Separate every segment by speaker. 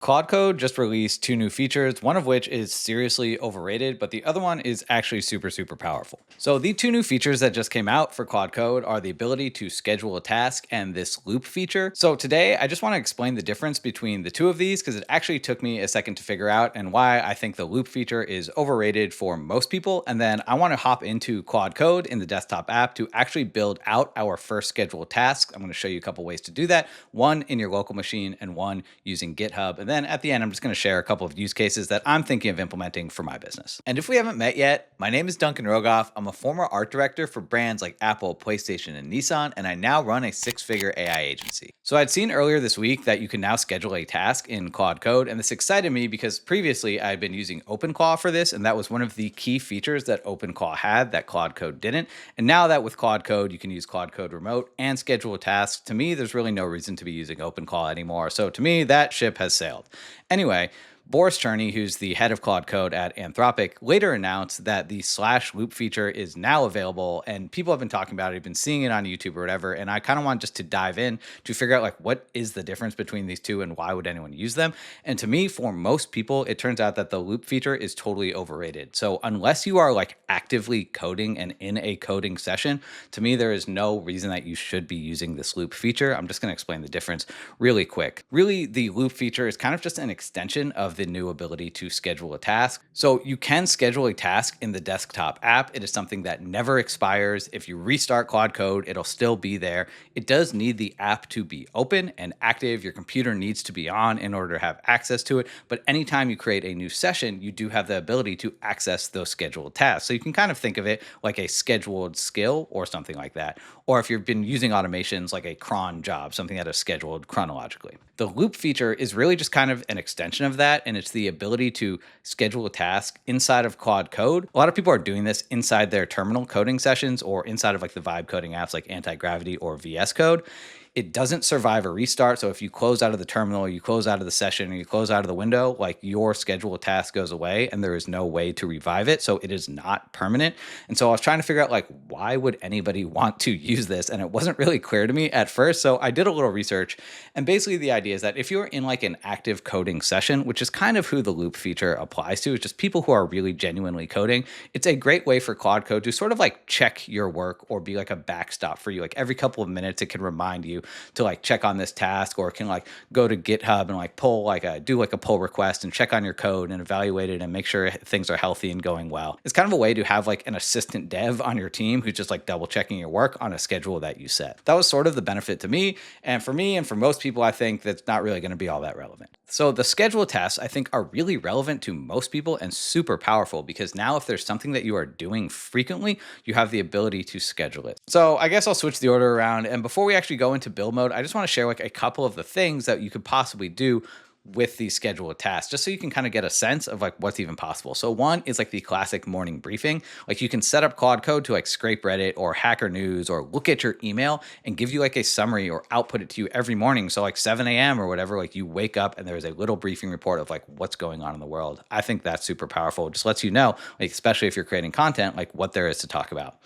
Speaker 1: Claude Code just released two new features, one of which is seriously overrated, but the other one is actually super powerful. So the two new features that just came out for Claude Code are the ability to schedule a task and this loop feature. So today I just want to explain the difference between the two of these because it actually took me a second to figure out and why I think the loop feature is overrated for most people. And then I want to hop into Claude Code in the desktop app to actually build out our first scheduled task. I'm going to show you a couple ways to do that, one in your local machine and one using GitHub. And then at the end, I'm just going to share a couple of use cases that I'm thinking of implementing for my business. And if we haven't met yet, my name is Duncan Rogoff. I'm a former art director for brands like Apple, PlayStation, and Nissan, and I now run a six-figure AI agency. So I'd seen earlier this week that you can now schedule a task in Claude Code, and this excited me because previously I had been using OpenClaw for this, and that was one of the key features that OpenClaw had that Claude Code didn't. And now that with Claude Code, you can use Claude Code Remote and schedule a task, to me, there's really no reason to be using OpenClaw anymore. So to me, that ship has sailed. Anyway, Boris Cherney, who's the head of Claude Code at Anthropic, later announced that the slash loop feature is now available, and people have been talking about it, have been seeing it on YouTube or whatever, and I kind of want just to dive in to figure out like what is the difference between these two and why would anyone use them. And to me, for most people, it turns out that the loop feature is totally overrated. So unless you are like actively coding and in a coding session, to me, there is no reason that you should be using this loop feature. I'm just going to explain the difference really quick. Really, the loop feature is kind of just an extension of the new ability to schedule a task. So you can schedule a task in the desktop app. It is something that never expires. If you restart Claude Code, it'll still be there. It does need the app to be open and active. Your computer needs to be on in order to have access to it. But anytime you create a new session, you do have the ability to access those scheduled tasks. So you can kind of think of it like a scheduled skill or something like that. Or if you've been using automations like a cron job, something that is scheduled chronologically. The loop feature is really just kind of an extension of that, and it's the ability to schedule a task inside of Claude Code. A lot of people are doing this inside their terminal coding sessions or inside of like the vibe coding apps like Anti-Gravity or VS Code. It doesn't survive a restart. So if you close out of the terminal, you close out of the session, or you close out of the window, like your scheduled task goes away and there is no way to revive it. So it is not permanent. And so I was trying to figure out like, why would anybody want to use this? And it wasn't really clear to me at first. So I did a little research. And basically the idea is that if you're in like an active coding session, which is kind of who the loop feature applies to, it's just people who are really genuinely coding, it's a great way for Claude Code to sort of like check your work or be like a backstop for you. Like every couple of minutes, it can remind you to like check on this task, or can like go to GitHub and like pull like do like a pull request and check on your code and evaluate it and make sure things are healthy and going well. It's kind of a way to have like an assistant dev on your team who's just like double checking your work on a schedule that you set. That was sort of the benefit to me. And for most people, I think that's not really going to be all that relevant. So the schedule tasks I think are really relevant to most people and super powerful because now if there's something that you are doing frequently, you have the ability to schedule it. So I guess I'll switch the order around. And before we actually go into build mode, I just want to share like a couple of the things that you could possibly do with these scheduled tasks, just so you can kind of get a sense of like what's even possible. So one is like the classic morning briefing. Like you can set up Claude Code to like scrape Reddit or Hacker News or look at your email and give you like a summary or output it to you every morning. So like 7 a.m. or whatever, like you wake up and there's a little briefing report of like what's going on in the world. I think that's super powerful. It just lets you know, like especially if you're creating content, like what there is to talk about.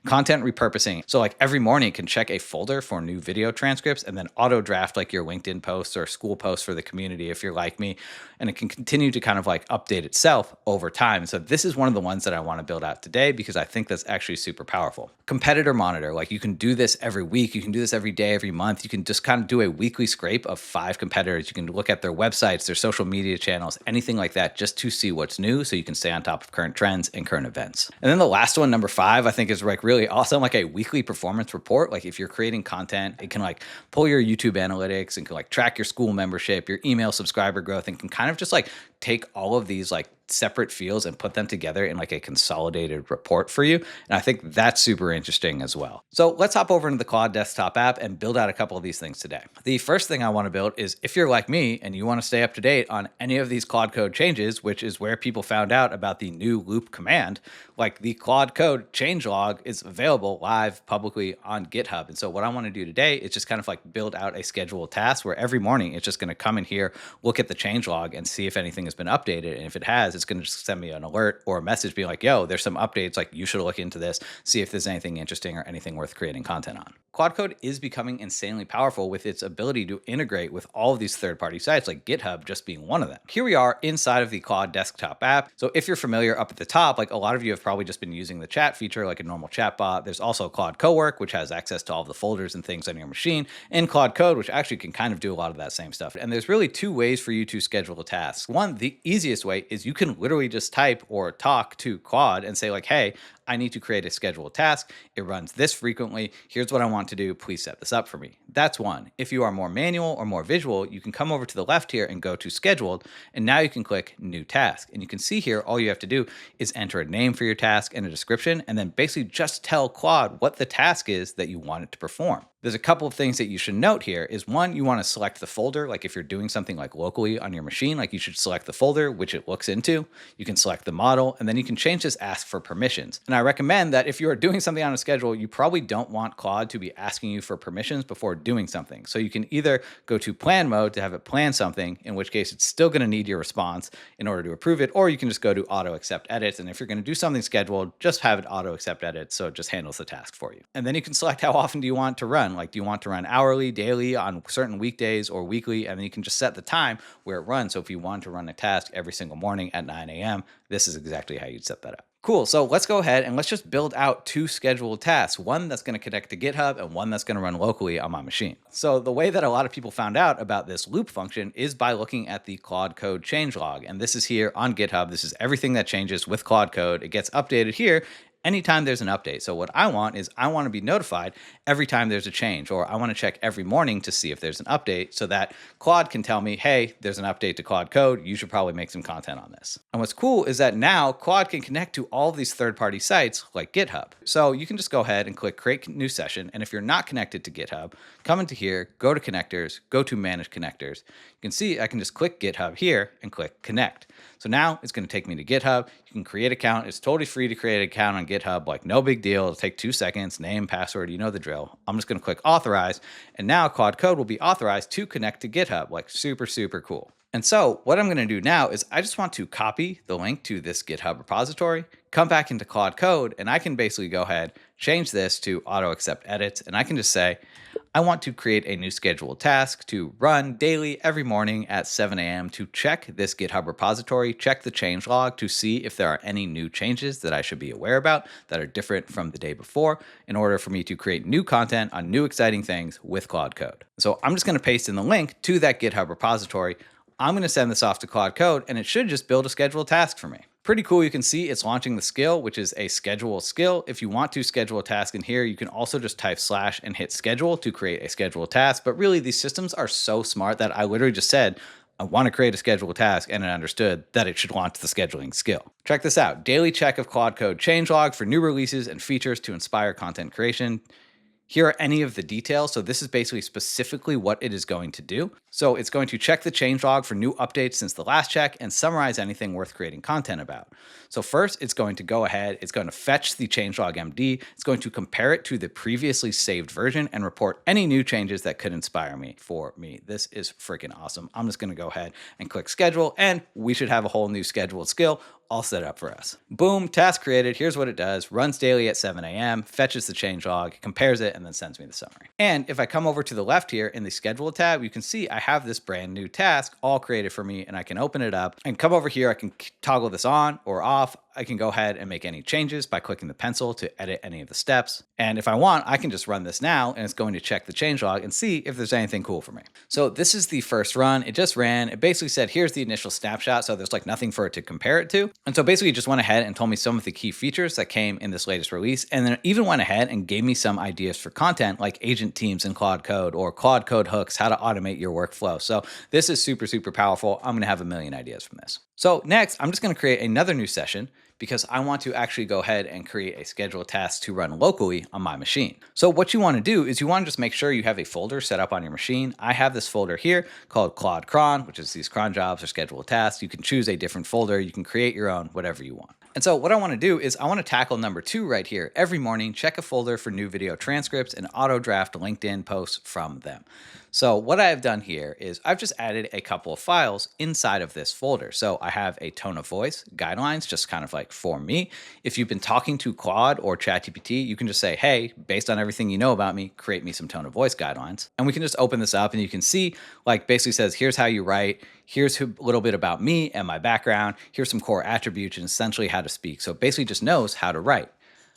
Speaker 1: Content repurposing. So like every morning it can check a folder for new video transcripts and then auto draft like your LinkedIn posts or school posts for the community if you're like me. And it can continue to kind of like update itself over time. So this is one of the ones that I want to build out today because I think that's actually super powerful. Competitor monitor. Like you can do this every week. You can do this every day, every month. You can just kind of do a weekly scrape of 5 competitors. You can look at their websites, their social media channels, anything like that, just to see what's new so you can stay on top of current trends and current events. And then the last one, number 5, I think is like really awesome, like a weekly performance report. Like if you're creating content, it can like pull your YouTube analytics and can like track your school membership, your email subscriber growth, and can kind of just like take all of these like separate fields and put them together in like a consolidated report for you. And I think that's super interesting as well. So let's hop over into the Claude desktop app and build out a couple of these things today. The first thing I want to build is if you're like me and you want to stay up to date on any of these Claude Code changes, which is where people found out about the new loop command, like the Claude Code changelog is available live publicly on GitHub. And so what I want to do today is just kind of like build out a scheduled task where every morning it's just going to come in here, look at the changelog and see if anything is has been updated. And if it has, it's going to just send me an alert or a message being like, yo, there's some updates. Like, you should look into this, see if there's anything interesting or anything worth creating content on. Claude Code is becoming insanely powerful with its ability to integrate with all of these third-party sites, like GitHub just being one of them. Here we are inside of the Claude desktop app. So if you're familiar, up at the top, like a lot of you have probably just been using the chat feature like a normal chat bot. There's also Claude Cowork, which has access to all of the folders and things on your machine, and Claude Code, which actually can kind of do a lot of that same stuff. And there's really two ways for you to schedule a task. One, the easiest way is you can literally just type or talk to Claude and say like, hey, I need to create a scheduled task. It runs this frequently. Here's what I want to do. Please set this up for me. That's one. If you are more manual or more visual, you can come over to the left here and go to scheduled. And now you can click new task. And you can see here, all you have to do is enter a name for your task and a description, and then basically just tell Claude what the task is that you want it to perform. There's a couple of things that you should note here is one, you want to select the folder. Like if you're doing something like locally on your machine, like you should select the folder, which it looks into. You can select the model, and then you can change this ask for permissions. And I recommend that if you are doing something on a schedule, you probably don't want Claude to be asking you for permissions before doing something. So you can either go to plan mode to have it plan something, in which case it's still going to need your response in order to approve it, or you can just go to auto accept edits. And if you're going to do something scheduled, just have it auto accept edits so it just handles the task for you. And then you can select how often do you want to run. Like, do you want to run hourly, daily, on certain weekdays, or weekly? And then you can just set the time where it runs. So if you want to run a task every single morning at 9 a.m., this is exactly how you'd set that up. Cool. So let's go ahead and let's just build out two scheduled tasks, one that's going to connect to GitHub and one that's going to run locally on my machine. So the way that a lot of people found out about this loop function is by looking at the Claude Code changelog. And this is here on GitHub. This is everything that changes with Claude Code. It gets updated here anytime there's an update. So what I want is I want to be notified every time there's a change, or I want to check every morning to see if there's an update so that Claude can tell me, hey, there's an update to Claude Code. You should probably make some content on this. And what's cool is that now Claude can connect to all of these third-party sites like GitHub. So you can just go ahead and click create new session. And if you're not connected to GitHub, come into here, go to connectors, go to manage connectors. You can see I can just click GitHub here and click connect. So now it's going to take me to GitHub. You can create an account. It's totally free to create an account on GitHub, like no big deal. It'll take 2 seconds, name, password, you know the drill. I'm just going to click authorize, and now Claude Code will be authorized to connect to GitHub, like super, super cool. And so what I'm going to do now is I just want to copy the link to this GitHub repository, come back into Claude Code, and I can basically go ahead, change this to auto accept edits, and I can just say, I want to create a new scheduled task to run daily every morning at 7 a.m. to check this GitHub repository, check the changelog to see if there are any new changes that I should be aware about that are different from the day before in order for me to create new content on new exciting things with Claude Code. So I'm just going to paste in the link to that GitHub repository. I'm going to send this off to Claude Code, and it should just build a scheduled task for me. Pretty cool. You can see it's launching the skill, which is a schedule skill. If you want to schedule a task in here, you can also just type / and hit schedule to create a scheduled task. But really, these systems are so smart that I literally just said, I want to create a scheduled task, and it understood that it should launch the scheduling skill. Check this out. Daily check of Claude Code changelog for new releases and features to inspire content creation. Here are any of the details. So this is basically specifically what it is going to do. So it's going to check the changelog for new updates since the last check and summarize anything worth creating content about. So first, it's going to go ahead, it's going to fetch the changelog MD, it's going to compare it to the previously saved version and report any new changes that could inspire me for me. This is freaking awesome. I'm just going to go ahead and click schedule, and we should have a whole new scheduled skill all set up for us. Boom, task created. Here's what it does. Runs daily at 7 a.m., fetches the changelog, compares it, and then sends me the summary. And if I come over to the left here in the schedule tab, you can see I have this brand new task all created for me, and I can open it up and come over here. I can toggle this on or off. I can go ahead and make any changes by clicking the pencil to edit any of the steps. And if I want, I can just run this now, and it's going to check the changelog and see if there's anything cool for me. So this is the first run. It just ran. It basically said, here's the initial snapshot. So there's like nothing for it to compare it to. And so basically it just went ahead and told me some of the key features that came in this latest release. And then it even went ahead and gave me some ideas for content like agent teams in Claude Code or Claude Code hooks, how to automate your workflow. So this is super, super powerful. I'm going to have a million ideas from this. So next, I'm just going to create another new session because I want to actually go ahead and create a scheduled task to run locally on my machine. So what you want to do is you want to just make sure you have a folder set up on your machine. I have this folder here called Claude Cron, which is these cron jobs or scheduled tasks. You can choose a different folder. You can create your own, whatever you want. And so what I want to do is I want to tackle number 2 right here. Every morning, check a folder for new video transcripts and auto draft LinkedIn posts from them. So what I've done here is I've just added a couple of files inside of this folder. So I have a tone of voice guidelines, just kind of like for me. If you've been talking to Claude or ChatGPT, you can just say, hey, based on everything you know about me, create me some tone of voice guidelines. And we can just open this up and you can see like basically says, here's how you write. Here's a little bit about me and my background. Here's some core attributes and essentially how to speak. So it basically just knows how to write.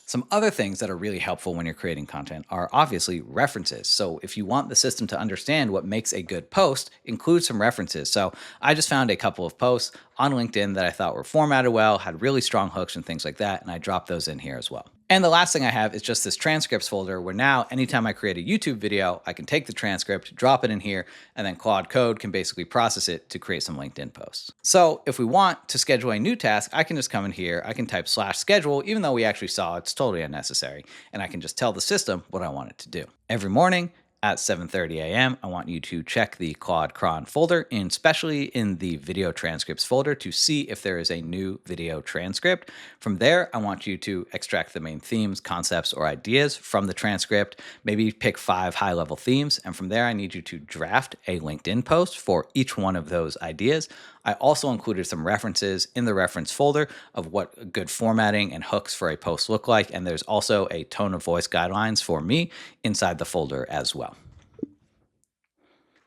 Speaker 1: Some other things that are really helpful when you're creating content are obviously references. So if you want the system to understand what makes a good post, include some references. So I just found a couple of posts on LinkedIn that I thought were formatted well, had really strong hooks and things like that, and I dropped those in here as well. And the last thing I have is just this transcripts folder where now anytime I create a YouTube video, I can take the transcript, drop it in here, and then Claude Code can basically process it to create some LinkedIn posts. So if we want to schedule a new task, I can just come in here, I can type /schedule, even though we actually saw it's totally unnecessary, and I can just tell the system what I want it to do. Every morning, at 7:30 a.m., I want you to check the Claude Cron folder, and especially in the video transcripts folder to see if there is a new video transcript. From there, I want you to extract the main themes, concepts, or ideas from the transcript, maybe pick 5 high-level themes, and from there, I need you to draft a LinkedIn post for each one of those ideas. I also included some references in the reference folder of what good formatting and hooks for a post look like, and there's also a tone of voice guidelines for me inside the folder as well.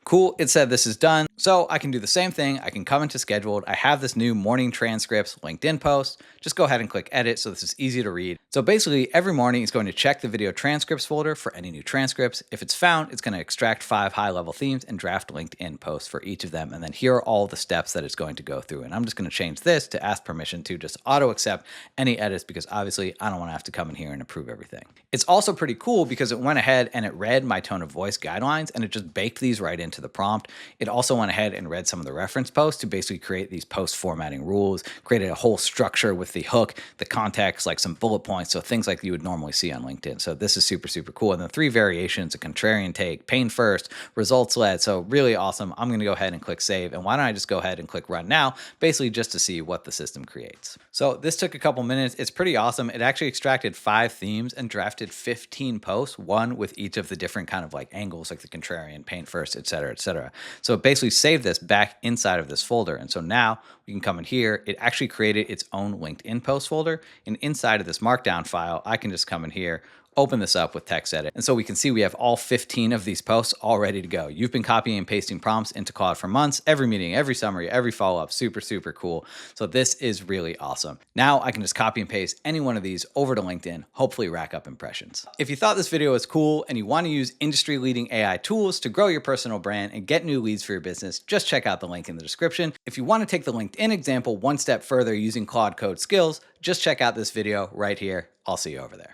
Speaker 1: Cool, it said this is done. So I can do the same thing. I can come into scheduled. I have this new morning transcripts LinkedIn post. Just go ahead and click edit so this is easy to read. So basically every morning it's going to check the video transcripts folder for any new transcripts. If it's found, it's going to extract 5 high-level themes and draft LinkedIn posts for each of them. And then here are all the steps that it's going to go through. And I'm just going to change this to ask permission to just auto accept any edits because obviously I don't want to have to come in here and approve everything. It's also pretty cool because it went ahead and it read my tone of voice guidelines and it just baked these right into the prompt. It also went ahead and read some of the reference posts to basically create these post formatting rules, created a whole structure with the hook, the context, like some bullet points. So things like you would normally see on LinkedIn. So this is super, super cool. And then 3 variations, a contrarian take, pain first, results led. So really awesome. I'm going to go ahead and click save. And why don't I just go ahead and click run now, basically just to see what the system creates. So this took a couple minutes. It's pretty awesome. It actually extracted 5 themes and drafted 15 posts, one with each of the different kind of like angles, like the contrarian, pain first, et cetera, et cetera. So it basically saved this back inside of this folder. And so now we can come in here. It actually created its own LinkedIn post folder. And inside of this markdown file, I can just come in here, open this up with text edit. And so we can see we have all 15 of these posts all ready to go. You've been copying and pasting prompts into Claude for months, every meeting, every summary, every follow-up, super, super cool. So this is really awesome. Now I can just copy and paste any one of these over to LinkedIn, hopefully rack up impressions. If you thought this video was cool and you want to use industry-leading AI tools to grow your personal brand and get new leads for your business, just check out the link in the description. If you want to take the LinkedIn example one step further using Claude Code skills, just check out this video right here. I'll see you over there.